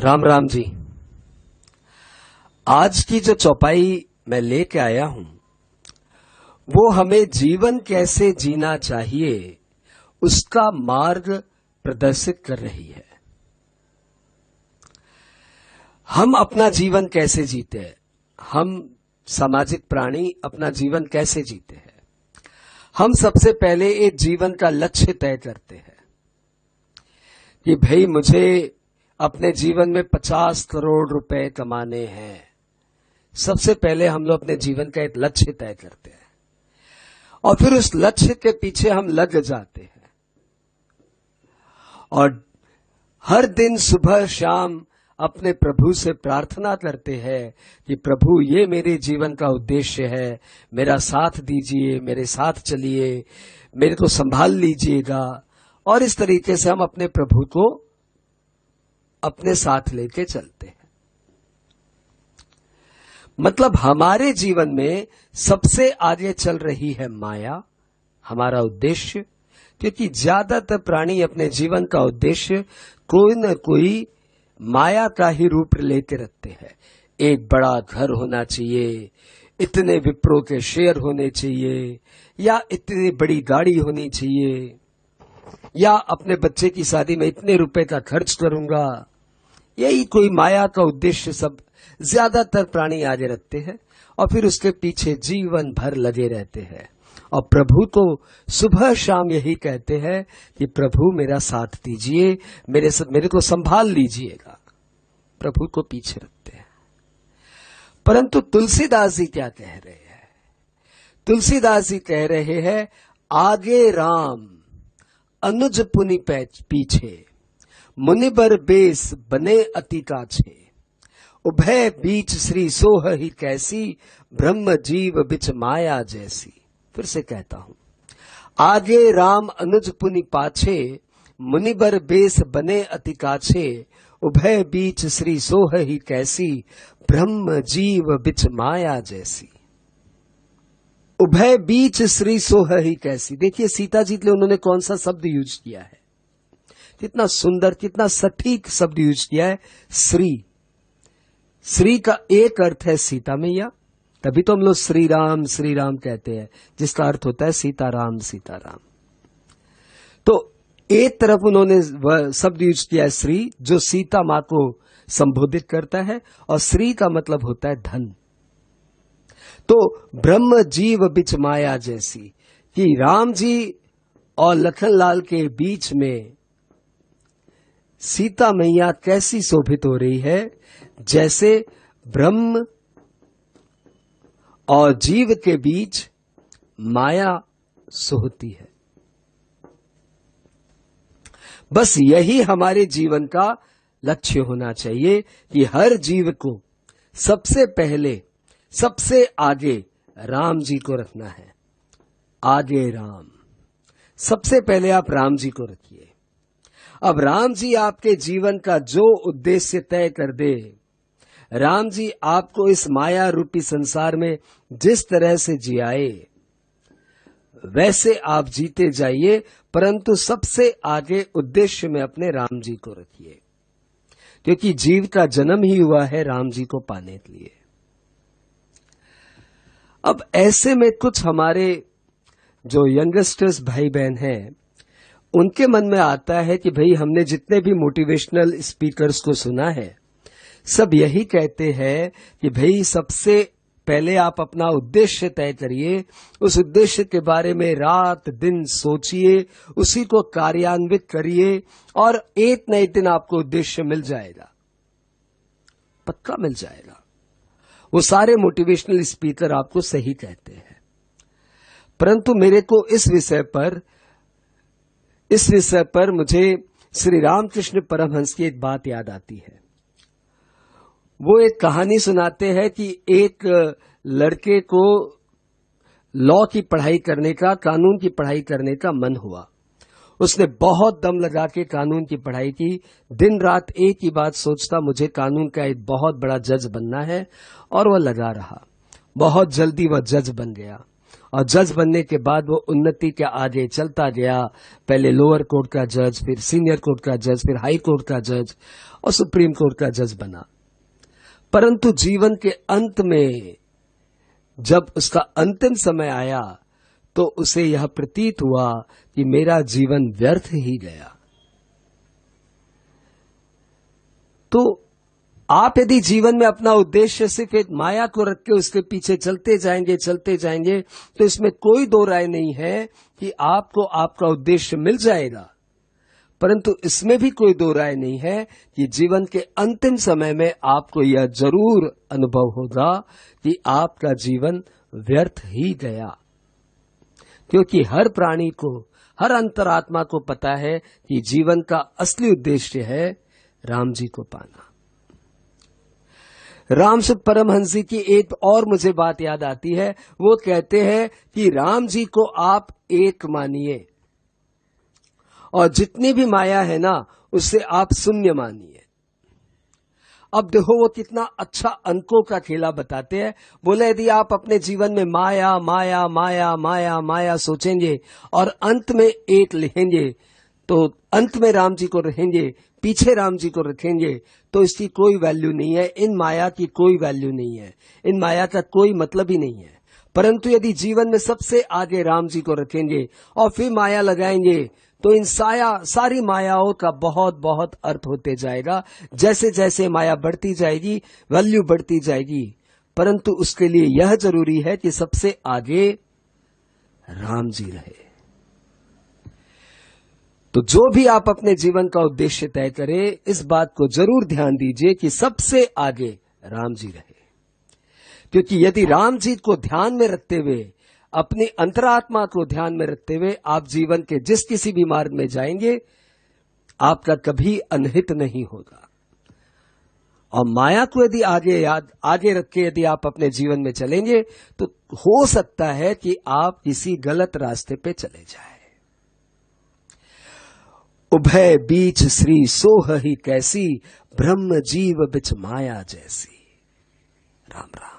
राम राम जी। आज की जो चौपाई मैं लेके आया हूं वो हमें जीवन कैसे जीना चाहिए उसका मार्ग प्रदर्शित कर रही है। हम अपना जीवन कैसे जीते हैं, हम सामाजिक प्राणी अपना जीवन कैसे जीते हैं। हम सबसे पहले एक जीवन का लक्ष्य तय करते हैं कि भाई मुझे अपने जीवन में 50 करोड़ रुपए कमाने हैं। सबसे पहले हम लोग अपने जीवन का एक लक्ष्य तय करते हैं और फिर उस लक्ष्य के पीछे हम लग जाते हैं और हर दिन सुबह शाम अपने प्रभु से प्रार्थना करते हैं कि प्रभु ये मेरे जीवन का उद्देश्य है, मेरा साथ दीजिए, मेरे साथ चलिए, मेरे को संभाल लीजिएगा। और इस तरीके से हम अपने प्रभु को अपने साथ लेके चलते हैं। मतलब हमारे जीवन में सबसे आगे चल रही है माया, हमारा उद्देश्य। क्योंकि ज्यादातर प्राणी अपने जीवन का उद्देश्य कोई न कोई माया का ही रूप लेते रखते हैं। एक बड़ा घर होना चाहिए, इतने विप्रो के शेयर होने चाहिए, या इतनी बड़ी गाड़ी होनी चाहिए, या अपने बच्चे की शादी में इतने रुपए का खर्च करूंगा। यही कोई माया का उद्देश्य सब ज्यादातर प्राणी आगे रखते हैं और फिर उसके पीछे जीवन भर लगे रहते हैं। और प्रभु को सुबह शाम यही कहते हैं कि प्रभु मेरा साथ दीजिए, मेरे को संभाल लीजिएगा। प्रभु को पीछे रखते हैं। परंतु तुलसीदास जी क्या कह रहे हैं? तुलसीदास जी कह रहे हैं, आगे राम अनुज पुनि पीछे, मुनिबर बेस बने अति काछे, उभय बीच श्री सोह ही कैसी, ब्रह्म जीव बिच माया जैसी। फिर से कहता हूं, आगे राम अनुज पुनि पाछे, मुनिबर बेस बने अति काछे, उभय बीच श्री सोह ही कैसी, ब्रह्म जीव बिच माया जैसी। उभय बीच श्री सोह ही कैसी। देखिए सीता जी के लिए उन्होंने कौन सा शब्द यूज किया है, कितना सुंदर, कितना सटीक शब्द यूज किया है, श्री। श्री का एक अर्थ है सीता मैया, तभी तो हम लोग श्री राम कहते हैं, जिसका अर्थ होता है सीताराम सीताराम। तो एक तरफ उन्होंने वह शब्द यूज किया है श्री, जो सीता मां को संबोधित करता है, और श्री का मतलब होता है धन। तो ब्रह्म जीव बिच माया जैसी, कि राम जी और लखनलाल के बीच में सीता मैया कैसी शोभित हो रही है, जैसे ब्रह्म और जीव के बीच माया सोहती है। बस यही हमारे जीवन का लक्ष्य होना चाहिए कि हर जीव को सबसे पहले, सबसे आगे राम जी को रखना है। आगे राम, सबसे पहले आप राम जी को रखिए। अब राम जी आपके जीवन का जो उद्देश्य तय कर दे, राम जी आपको इस माया रूपी संसार में जिस तरह से जियाए वैसे आप जीते जाइए, परंतु सबसे आगे उद्देश्य में अपने राम जी को रखिए। क्योंकि जीव का जन्म ही हुआ है राम जी को पाने के लिए। अब ऐसे में कुछ हमारे जो यंगस्टर्स भाई बहन हैं, उनके मन में आता है कि भाई हमने जितने भी मोटिवेशनल स्पीकर्स को सुना है, सब यही कहते हैं कि भाई सबसे पहले आप अपना उद्देश्य तय करिए, उस उद्देश्य के बारे में रात दिन सोचिए, उसी को कार्यान्वित करिए और एक न एक दिन आपको उद्देश्य मिल जाएगा, पक्का मिल जाएगा। वो सारे मोटिवेशनल स्पीकर आपको सही कहते हैं। परंतु मेरे को इस विषय पर मुझे श्री रामकृष्ण परमहंस की एक बात याद आती है। वो एक कहानी सुनाते हैं कि एक लड़के को लॉ की पढ़ाई करने का, कानून की पढ़ाई करने का मन हुआ। उसने बहुत दम लगा के कानून की पढ़ाई की, दिन रात एक ही बात सोचता, मुझे कानून का एक बहुत बड़ा जज बनना है, और वह लगा रहा। बहुत जल्दी वह जज बन गया और जज बनने के बाद वो उन्नति के आगे चलता गया। पहले लोअर कोर्ट का जज, फिर सीनियर कोर्ट का जज, फिर हाई कोर्ट का जज और सुप्रीम कोर्ट का जज बना। परंतु जीवन के अंत में जब उसका अंतिम समय आया तो उसे यह प्रतीत हुआ कि मेरा जीवन व्यर्थ ही गया। तो आप यदि जीवन में अपना उद्देश्य सिर्फ एक माया को रख के उसके पीछे चलते जाएंगे तो इसमें कोई दो राय नहीं है कि आपको आपका उद्देश्य मिल जाएगा। परंतु इसमें भी कोई दो राय नहीं है कि जीवन के अंतिम समय में आपको यह जरूर अनुभव होगा कि आपका जीवन व्यर्थ ही गया। क्योंकि हर प्राणी को, हर अंतरात्मा को पता है कि जीवन का असली उद्देश्य है राम जी को पाना। रामसुख परमहंस जी की एक और मुझे बात याद आती है। वो कहते हैं कि राम जी को आप एक मानिए और जितनी भी माया है ना उससे आप शून्य मानिए। अब देखो वो कितना अच्छा अंकों का खेला बताते हैं। बोले यदि आप अपने जीवन में माया माया माया माया माया सोचेंगे और अंत में एक लिखेंगे तो अंत में राम जी को रहेंगे, पीछे राम जी को रखेंगे, तो इसकी कोई वैल्यू नहीं है। इन माया की कोई वैल्यू नहीं है, इन माया का कोई मतलब ही नहीं है। परंतु यदि जीवन में सबसे आगे राम जी को रखेंगे और फिर माया लगाएंगे तो इन सारी मायाओं का बहुत बहुत अर्थ होते जाएगा। जैसे जैसे माया बढ़ती जाएगी वैल्यू बढ़ती जाएगी। परंतु उसके लिए यह जरूरी है कि सबसे आगे राम जी रहे। तो जो भी आप अपने जीवन का उद्देश्य तय करें, इस बात को जरूर ध्यान दीजिए कि सबसे आगे राम जी रहे। क्योंकि यदि राम जी को ध्यान में रखते हुए, अपनी अंतरात्मा को ध्यान में रखते हुए आप जीवन के जिस किसी भी मार्ग में जाएंगे, आपका कभी अनहित नहीं होगा। और माया को यदि आगे रख के यदि आप अपने जीवन में चलेंगे तो हो सकता है कि आप किसी गलत रास्ते पे चले जाएं। उभय बीच श्री सोह ही कैसी, ब्रह्म जीव बिच माया जैसी। राम राम।